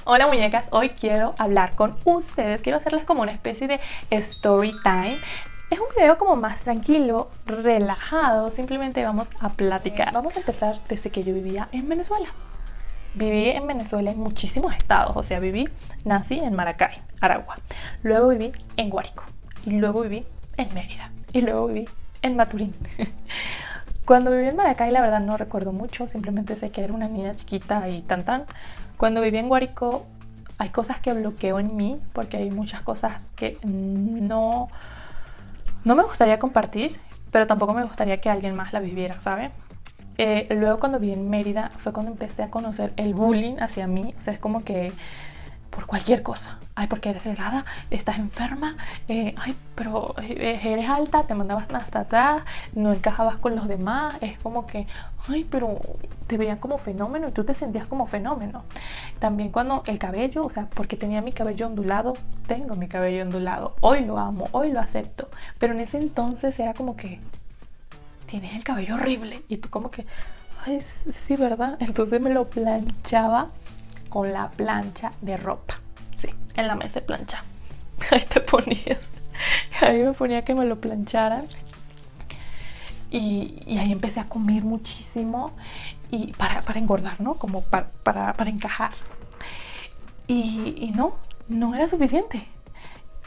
Hola muñecas, hoy quiero hablar con ustedes, quiero hacerles como una especie de story time. Es un video como más tranquilo, relajado, simplemente vamos a platicar. Vamos a empezar desde que yo vivía en Venezuela. Viví en Venezuela en muchísimos estados, o sea, nací en Maracay, Aragua, luego viví en Guárico, y luego viví en Mérida, y luego viví en Maturín. Cuando viví en Maracay, la verdad no recuerdo mucho, simplemente sé que era una niña chiquita y tan tan. Cuando viví en Guárico, hay cosas que bloqueo en mí, porque hay muchas cosas que no me gustaría compartir, pero tampoco me gustaría que alguien más la viviera, ¿sabe? Luego cuando viví en Mérida fue cuando empecé a conocer el bullying hacia mí, o sea, es como que por cualquier cosa. Ay, porque eres delgada, estás enferma, ay, pero eres alta, te mandabas hasta atrás, no encajabas con los demás, es como que, ay, pero te veían como fenómeno y tú te sentías como fenómeno. También cuando el cabello, o sea, porque tenía mi cabello ondulado, tengo mi cabello ondulado, hoy lo amo, hoy lo acepto, pero en ese entonces era como que tienes el cabello horrible y tú como que, ay, sí, ¿verdad? Entonces me lo planchaba con la plancha de ropa, sí, en la mesa de plancha. Ahí te ponías, ahí me ponía que me lo plancharan y ahí empecé a comer muchísimo y para engordar, ¿no? Como para encajar y no era suficiente.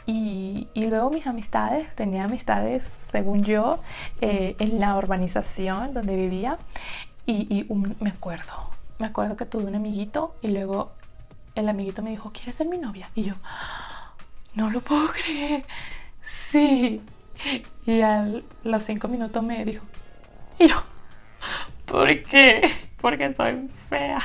Y luego mis amistades, tenía amistades, según yo, en la urbanización donde vivía me acuerdo que tuve un amiguito y luego el amiguito me dijo, ¿quieres ser mi novia? Y yo, no lo puedo creer, sí. Y a los 5 minutos me dijo, y yo, ¿por qué? Porque soy fea.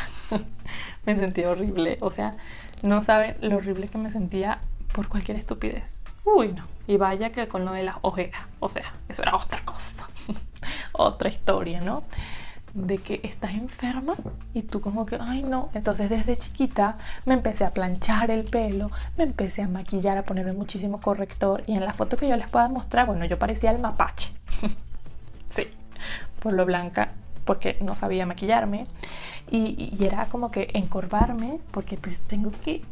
Me sentí horrible, o sea, no saben lo horrible que me sentía por cualquier estupidez. Uy, no. Y vaya que con lo de las ojeras, o sea, eso era otra cosa. Otra historia, ¿no? De que estás enferma y tú como que, ay no. Entonces desde chiquita me empecé a planchar el pelo, me empecé a maquillar, a ponerme muchísimo corrector y en la foto que yo les puedo mostrar, bueno, yo parecía el mapache. Sí, por lo blanca, porque no sabía maquillarme y era como que encorvarme porque pues tengo que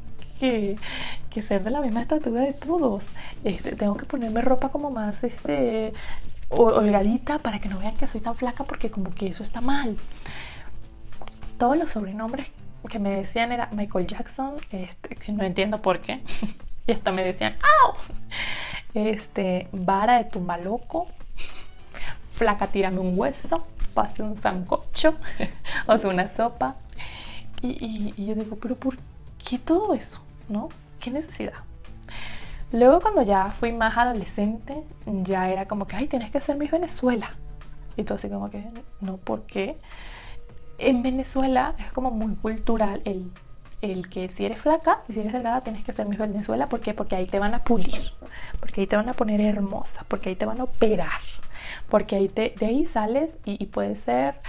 ser de la misma estatura de todos. Tengo que ponerme ropa como más holgadita para que no vean que soy tan flaca porque como que eso está mal. Todos los sobrenombres que me decían era Michael Jackson, que no entiendo por qué. Y hasta me decían ¡au! Vara de tumba loco, flaca tírame un hueso, pase un sancocho, o sea una sopa. Y yo digo, pero ¿por qué todo eso? ¿No? ¿Qué necesidad? Luego cuando ya fui más adolescente, ya era como que, ay, tienes que ser Miss Venezuela. Y todo así como que, no, ¿por qué? En Venezuela es como muy cultural el que si eres flaca y si eres delgada tienes que ser Miss Venezuela. ¿Por qué? Porque ahí te van a pulir, porque ahí te van a poner hermosa, porque ahí te van a operar, porque ahí de ahí sales y puedes ser,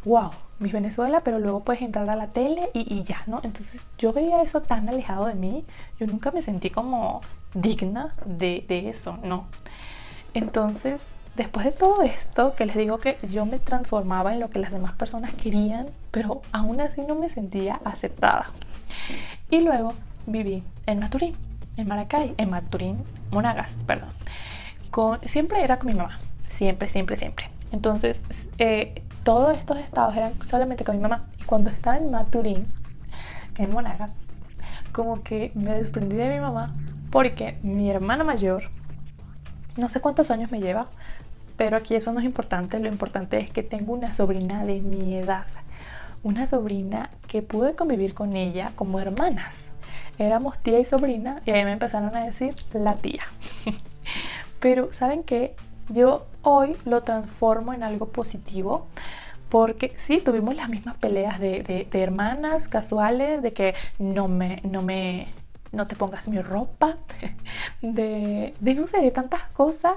wow, Miss Venezuela, pero luego puedes entrar a la tele y ya, ¿no? Entonces yo veía eso tan alejado de mí, yo nunca me sentí como digna de eso, ¿no? Entonces, después de todo esto, que les digo que yo me transformaba en lo que las demás personas querían, pero aún así no me sentía aceptada. Y luego viví en Maturín, en Maracay, en Maturín, Monagas, perdón. Siempre era con mi mamá, siempre. Entonces, todos estos estados eran solamente con mi mamá. Y cuando estaba en Maturín, en Monagas, como que me desprendí de mi mamá porque mi hermana mayor, no sé cuántos años me lleva, pero aquí eso no es importante. Lo importante es que tengo una sobrina de mi edad, una sobrina que pude convivir con ella como hermanas. Éramos tía y sobrina y ahí me empezaron a decir la tía. Pero ¿saben qué? Yo hoy lo transformo en algo positivo porque sí, tuvimos las mismas peleas de hermanas casuales, de que no te pongas mi ropa, de no sé, de tantas cosas,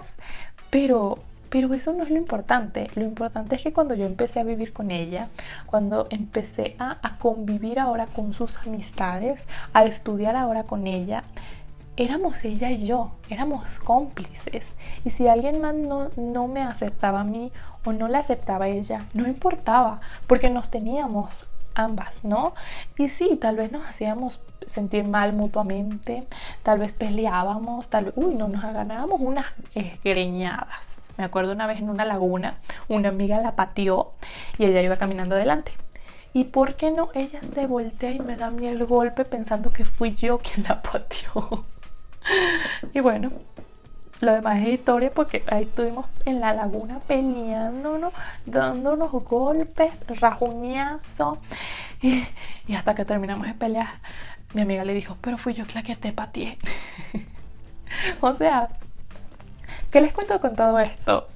pero eso no es lo importante. Lo importante es que cuando yo empecé a vivir con ella, cuando empecé a convivir ahora con sus amistades, a estudiar ahora con ella, éramos ella y yo, éramos cómplices. Y si alguien más no me aceptaba a mí o no la aceptaba a ella, no importaba, porque nos teníamos ambas, ¿no? Y sí, tal vez nos hacíamos sentir mal mutuamente, tal vez peleábamos, tal vez, no nos ganábamos unas greñadas. Me acuerdo una vez en una laguna, una amiga la pateó y ella iba caminando adelante. ¿Y por qué no? Ella se voltea y me da a mí el golpe pensando que fui yo quien la pateó. Y bueno, lo demás es historia porque ahí estuvimos en la laguna peleándonos, dándonos golpes, rajuñazos. Y hasta que terminamos de pelear, mi amiga le dijo, pero fui yo la que te pateé. O sea, ¿qué les cuento con todo esto?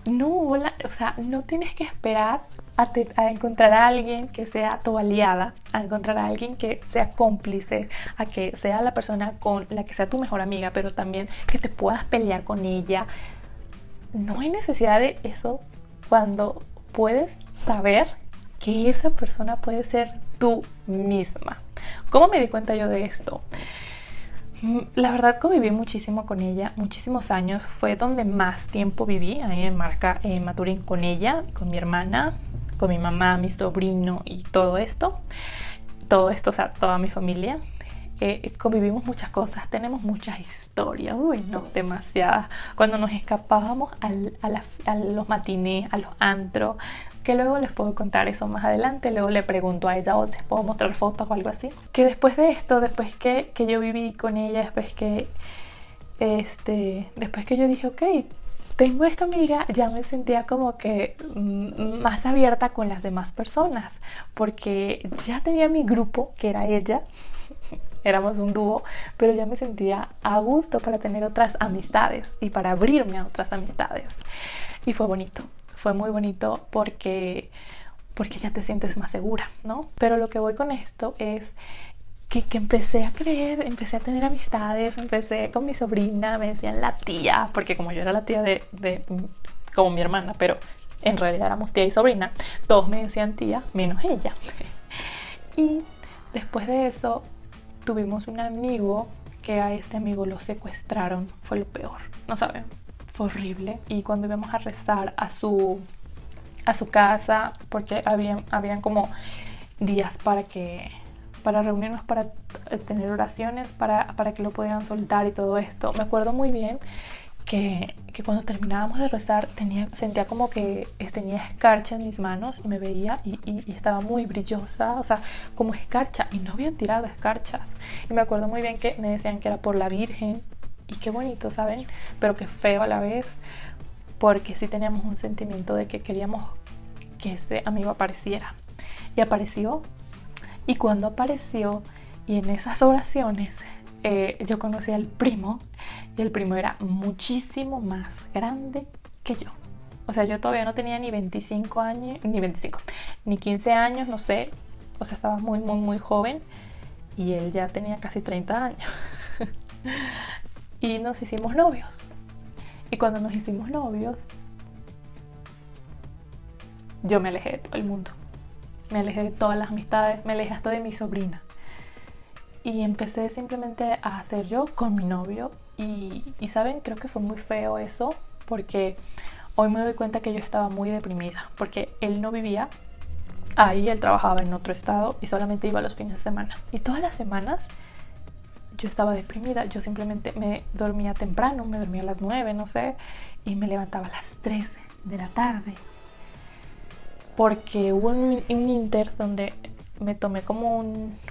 No tienes que esperar a encontrar a alguien que sea tu aliada, a encontrar a alguien que sea cómplice, a que sea la persona con la que sea tu mejor amiga, pero también que te puedas pelear con ella. No hay necesidad de eso cuando puedes saber que esa persona puede ser tú misma. ¿Cómo me di cuenta yo de esto? La verdad conviví muchísimo con ella, muchísimos años, fue donde más tiempo viví, ahí en Maturín con ella, con mi hermana, con mi mamá, mi sobrino y todo esto, o sea, toda mi familia. Convivimos muchas cosas, tenemos muchas historias, demasiadas. Cuando nos escapábamos a los matinés, a los antros, que luego les puedo contar eso más adelante, luego le pregunto a ella o les puedo mostrar fotos o algo así. Que después de esto, después que yo viví con ella, después que yo dije, ok, tengo esta amiga, ya me sentía como que más abierta con las demás personas, porque ya tenía mi grupo, que era ella, éramos un dúo, pero ya me sentía a gusto para tener otras amistades y para abrirme a otras amistades. Y fue bonito, fue muy bonito porque ya te sientes más segura, ¿no? Pero lo que voy con esto es que empecé a creer, empecé a tener amistades, empecé con mi sobrina, me decían la tía, porque como yo era la tía de como mi hermana, pero en realidad éramos tía y sobrina, todos me decían tía, menos ella. Y después de eso tuvimos un amigo que a este amigo lo secuestraron, fue lo peor, no saben, fue horrible. Y cuando íbamos a rezar a su casa, porque habían como días para reunirnos, para tener oraciones, para que lo pudieran soltar y todo esto. Me acuerdo muy bien que cuando terminábamos de rezar sentía como que tenía escarcha en mis manos y me veía y estaba muy brillosa, o sea, como escarcha, y no habían tirado escarchas. Y me acuerdo muy bien que me decían que era por la Virgen, y qué bonito, ¿saben? Pero qué feo a la vez, porque sí teníamos un sentimiento de que queríamos que ese amigo apareciera. Y apareció. Y cuando apareció, y en esas oraciones, yo conocí al primo, y el primo era muchísimo más grande que yo. O sea, yo todavía no tenía ni 25 años, ni 15 años, no sé. O sea, estaba muy, muy, muy joven, y él ya tenía casi 30 años. Y nos hicimos novios. Y cuando nos hicimos novios, yo me alejé de todo el mundo. Me alejé de todas las amistades, me alejé hasta de mi sobrina. Y empecé simplemente a hacer yo con mi novio. Y ¿saben? Creo que fue muy feo eso, porque hoy me doy cuenta que yo estaba muy deprimida, porque él no vivía ahí, él trabajaba en otro estado y solamente iba los fines de semana. Y todas las semanas yo estaba deprimida, yo simplemente me dormía temprano, me dormía a las 9, no sé, y me levantaba a las 3 de la tarde. Porque hubo un inter donde me tomé como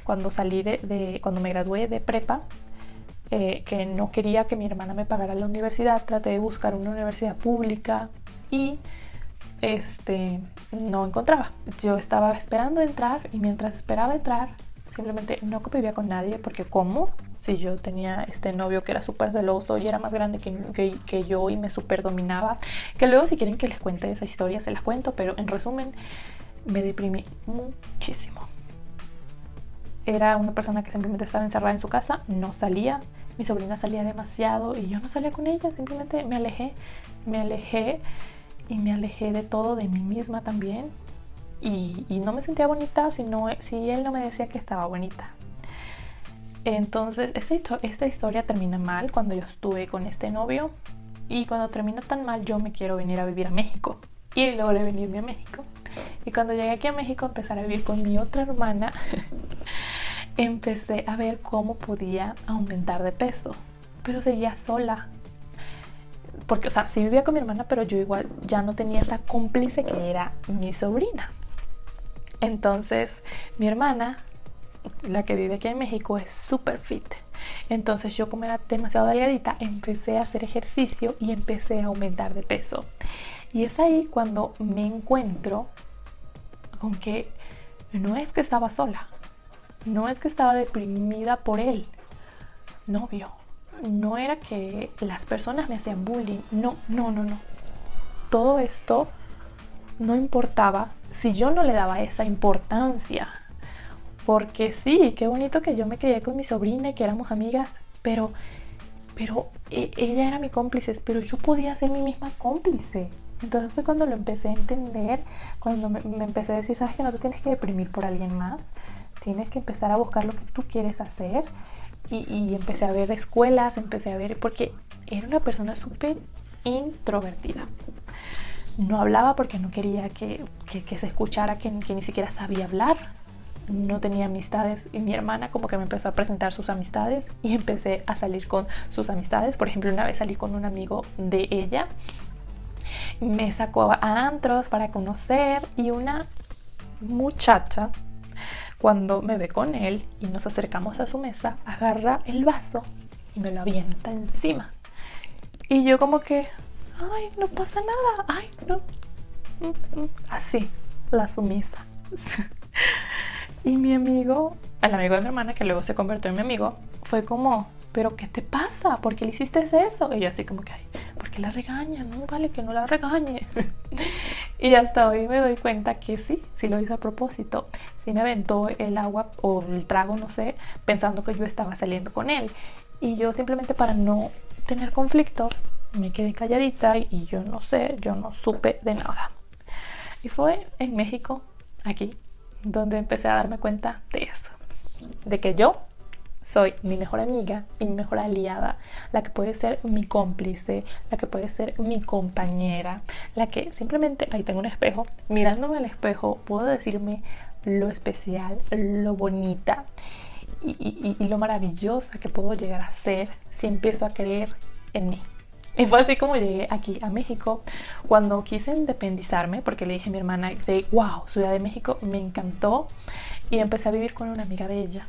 cuando salí cuando me gradué de prepa, que no quería que mi hermana me pagara la universidad, traté de buscar una universidad pública y no encontraba. Yo estaba esperando entrar y mientras esperaba entrar, simplemente no convivía con nadie, porque ¿cómo? Si yo tenía este novio que era súper celoso y era más grande que yo y me súper dominaba, que luego si quieren que les cuente esa historia se las cuento, pero en resumen me deprimí muchísimo. Era una persona que simplemente estaba encerrada en su casa, no salía, mi sobrina salía demasiado y yo no salía con ella, simplemente me alejé y me alejé de todo, de mí misma también, y no me sentía bonita si él no me decía que estaba bonita. Entonces esta historia termina mal cuando yo estuve con este novio, y cuando termina tan mal yo me quiero venir a vivir a México y luego de venirme a México Y cuando llegué aquí a México a empezar a vivir con mi otra hermana, empecé a ver cómo podía aumentar de peso, pero seguía sola. Porque, o sea, sí vivía con mi hermana, pero yo igual ya no tenía esa cómplice que era mi sobrina. Entonces, mi hermana, la que vive aquí en México, es súper fit. Entonces yo, como era demasiado delgadita, empecé a hacer ejercicio y empecé a aumentar de peso. Y es ahí cuando me encuentro con que no es que estaba sola, no es que estaba deprimida por él, novio. No era que las personas me hacían bullying, no. Todo esto no importaba si yo no le daba esa importancia. Porque sí, qué bonito que yo me crié con mi sobrina y que éramos amigas, pero ella era mi cómplice, pero yo podía ser mi misma cómplice. Entonces fue cuando lo empecé a entender, cuando me empecé a decir, sabes que no te tienes que deprimir por alguien más, tienes que empezar a buscar lo que tú quieres hacer. Y empecé a ver escuelas, porque era una persona súper introvertida. No hablaba porque no quería que se escuchara que ni siquiera sabía hablar. No tenía amistades y mi hermana como que me empezó a presentar sus amistades y empecé a salir con sus amistades. Por ejemplo, una vez salí con un amigo de ella, me sacó a antros para conocer y una muchacha, cuando me ve con él y nos acercamos a su mesa, agarra el vaso y me lo avienta encima. Y yo como que, ay, no pasa nada, ay, no. Así, la sumisa. Y mi amigo, el amigo de mi hermana, que luego se convirtió en mi amigo, fue como, ¿pero qué te pasa? ¿Por qué le hiciste eso? Y yo así como que, ay, ¿por qué la regaña? No, vale, que no la regañe. Y hasta hoy me doy cuenta que sí lo hizo a propósito. Sí me aventó el agua o el trago, no sé, pensando que yo estaba saliendo con él. Y yo simplemente, para no tener conflictos, me quedé calladita y yo no supe de nada. Y fue en México, aquí, donde empecé a darme cuenta de eso. De que yo soy mi mejor amiga y mi mejor aliada, la que puede ser mi cómplice, la que puede ser mi compañera, la que simplemente, ahí tengo un espejo, mirándome al espejo puedo decirme lo especial, lo bonita y lo maravillosa que puedo llegar a ser si empiezo a creer en mí. Y fue así como llegué aquí a México, cuando quise independizarme, porque le dije a mi hermana de wow, Ciudad de México me encantó, y empecé a vivir con una amiga de ella,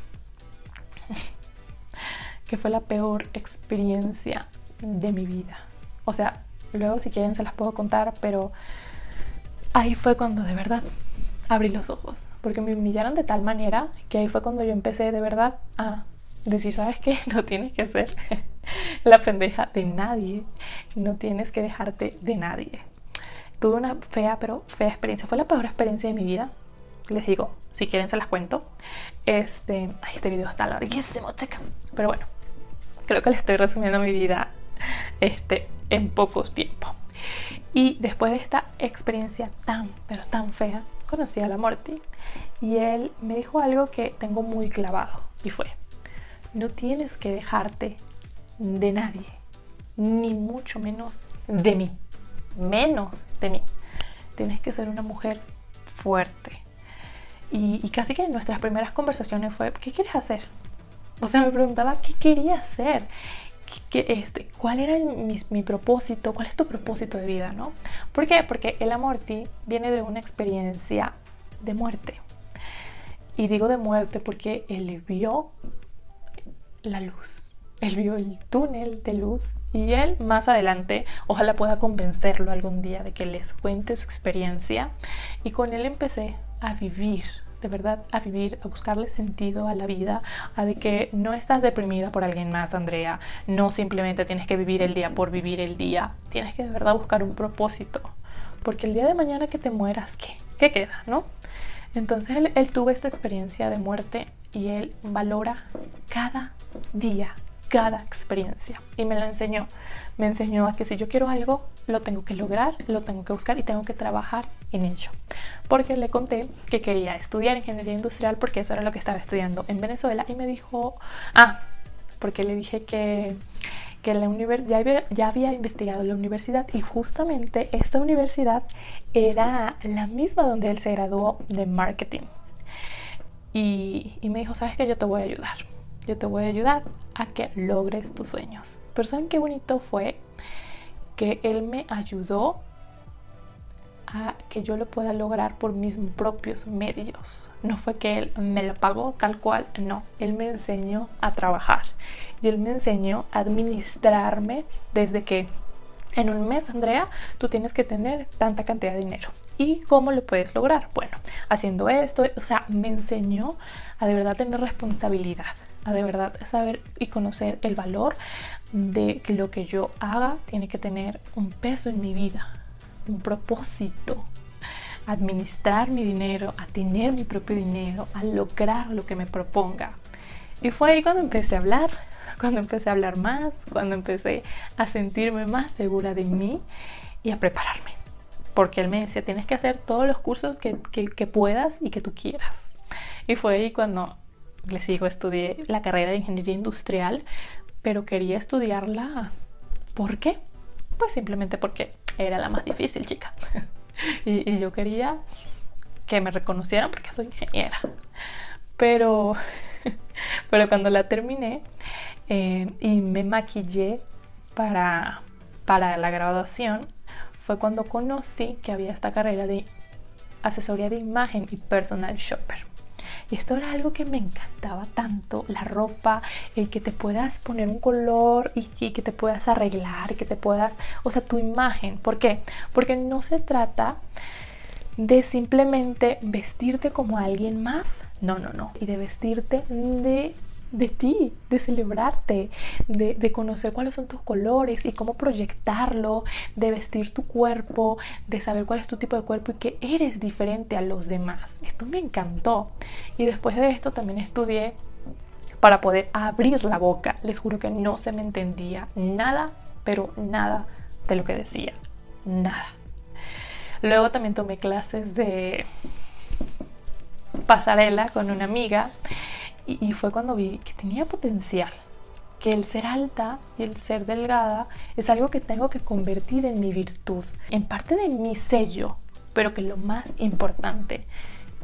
que fue la peor experiencia de mi vida. O sea, luego si quieren se las puedo contar, pero ahí fue cuando de verdad abrí los ojos, porque me humillaron de tal manera que ahí fue cuando yo empecé de verdad a decir, ¿sabes qué? No tienes que ser la pendeja de nadie, no tienes que dejarte de nadie. Tuve una fea experiencia, fue la peor experiencia de mi vida. Les digo, si quieren se las cuento. Este video está larguísimo, checa. Pero bueno, creo que les estoy resumiendo mi vida en pocos tiempos. Y después de esta experiencia pero tan fea, conocí a la Morty y él me dijo algo que tengo muy clavado, y fue: no tienes que dejarte de nadie, ni mucho menos de mí. Tienes que ser una mujer fuerte. Y casi que en nuestras primeras conversaciones fue, ¿qué quieres hacer? O sea, me preguntaba qué quería hacer, cuál era mi propósito, cuál es tu propósito de vida, ¿no? ¿Por qué? Porque el Amorti viene de una experiencia de muerte. Y digo de muerte porque él vio la luz, él vio el túnel de luz, y él más adelante ojalá pueda convencerlo algún día de que les cuente su experiencia. Y con él empecé a vivir, de verdad a vivir, a buscarle sentido a la vida, a de que no estás deprimida por alguien más, Andrea, no simplemente tienes que vivir el día por vivir el día, tienes que de verdad buscar un propósito, porque el día de mañana que te mueras, ¿qué queda, no? Entonces él tuvo esta experiencia de muerte y él valora cada día, cada experiencia, y me enseñó a que si yo quiero algo, lo tengo que lograr, lo tengo que buscar y tengo que trabajar en ello. Porque le conté que quería estudiar ingeniería industrial porque eso era lo que estaba estudiando en Venezuela, y me dijo, porque le dije que que ya había investigado la universidad, y justamente esta universidad era la misma donde él se graduó de marketing. Y me dijo, ¿sabes qué? Yo te voy a ayudar. Yo te voy a ayudar a que logres tus sueños. Pero ¿saben qué bonito fue? Que él me ayudó a que yo lo pueda lograr por mis propios medios. No fue que él me lo pagó tal cual, no. Él me enseñó a trabajar. Y él me enseñó a administrarme desde que en un mes, Andrea, tú tienes que tener tanta cantidad de dinero. ¿Y cómo lo puedes lograr? Bueno, haciendo esto. O sea, me enseñó a de verdad tener responsabilidad, a de verdad saber y conocer el valor de que lo que yo haga tiene que tener un peso en mi vida, un propósito, administrar mi dinero, a tener mi propio dinero, a lograr lo que me proponga. Y fue ahí cuando empecé a hablar más, cuando empecé a sentirme más segura de mí y a prepararme. Porque él me decía, tienes que hacer todos los cursos que puedas y que tú quieras. Y fue ahí cuando, les digo, estudié la carrera de ingeniería industrial, pero quería estudiarla. ¿Por qué? Pues simplemente porque era la más difícil, chica. y yo quería que me reconocieran porque soy ingeniera. Pero cuando la terminé y me maquillé para la graduación, fue cuando conocí que había esta carrera de asesoría de imagen y personal shopper. Y esto era algo que me encantaba tanto, la ropa, el que te puedas poner un color y que te puedas arreglar, y que te puedas, o sea, tu imagen. ¿Por qué? Porque no se trata de simplemente vestirte como alguien más, no, y de vestirte de ti, de celebrarte, de conocer cuáles son tus colores y cómo proyectarlo, de vestir tu cuerpo, de saber cuál es tu tipo de cuerpo y que eres diferente a los demás. Esto me encantó. Y después de esto también estudié para poder abrir la boca. Les juro que no se me entendía nada, pero nada de lo que decía, nada. Luego también tomé clases de pasarela con una amiga y fue cuando vi que tenía potencial, que el ser alta y el ser delgada es algo que tengo que convertir en mi virtud, en parte de mi sello, pero que lo más importante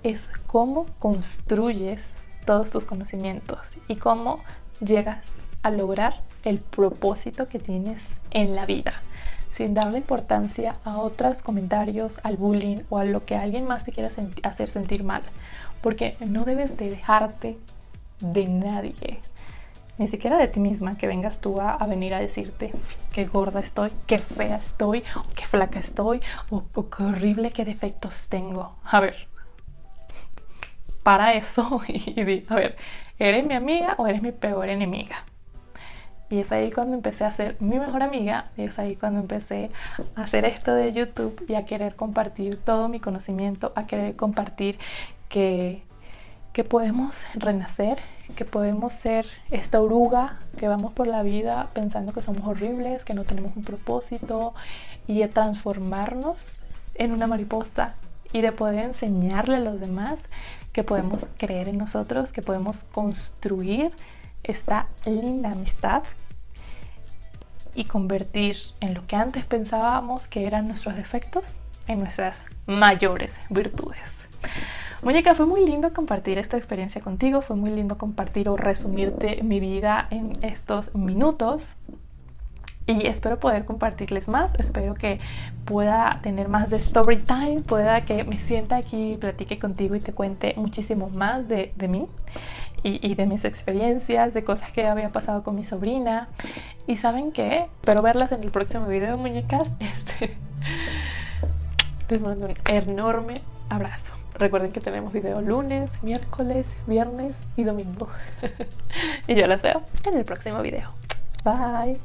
es cómo construyes todos tus conocimientos y cómo llegas a lograr el propósito que tienes en la vida, sin darle importancia a otros comentarios, al bullying o a lo que alguien más te quiera hacer sentir mal, porque no debes de dejarte de nadie, ni siquiera de ti misma, que vengas tú a venir a decirte qué gorda estoy, qué fea estoy, o qué flaca estoy, o qué horrible, qué defectos tengo. A ver, para eso y di, a ver, ¿eres mi amiga o eres mi peor enemiga? Y es ahí cuando empecé a ser mi mejor amiga, y es ahí cuando empecé a hacer esto de YouTube y a querer compartir todo mi conocimiento, a querer compartir que podemos renacer, que podemos ser esta oruga que vamos por la vida pensando que somos horribles, que no tenemos un propósito, y a transformarnos en una mariposa y de poder enseñarle a los demás que podemos creer en nosotros, que podemos construir esta linda amistad y convertir en lo que antes pensábamos que eran nuestros defectos en nuestras mayores virtudes. Muñeca, fue muy lindo compartir esta experiencia contigo, fue muy lindo compartir o resumirte mi vida en estos minutos. Y espero poder compartirles más, espero que pueda tener más de story time, pueda que me sienta aquí, platique contigo y te cuente muchísimo más de mí y de mis experiencias, de cosas que había pasado con mi sobrina. Y ¿saben qué? Espero verlas en el próximo video, muñecas. Les mando un enorme abrazo. Recuerden que tenemos video lunes, miércoles, viernes y domingo. Y yo las veo en el próximo video. Bye.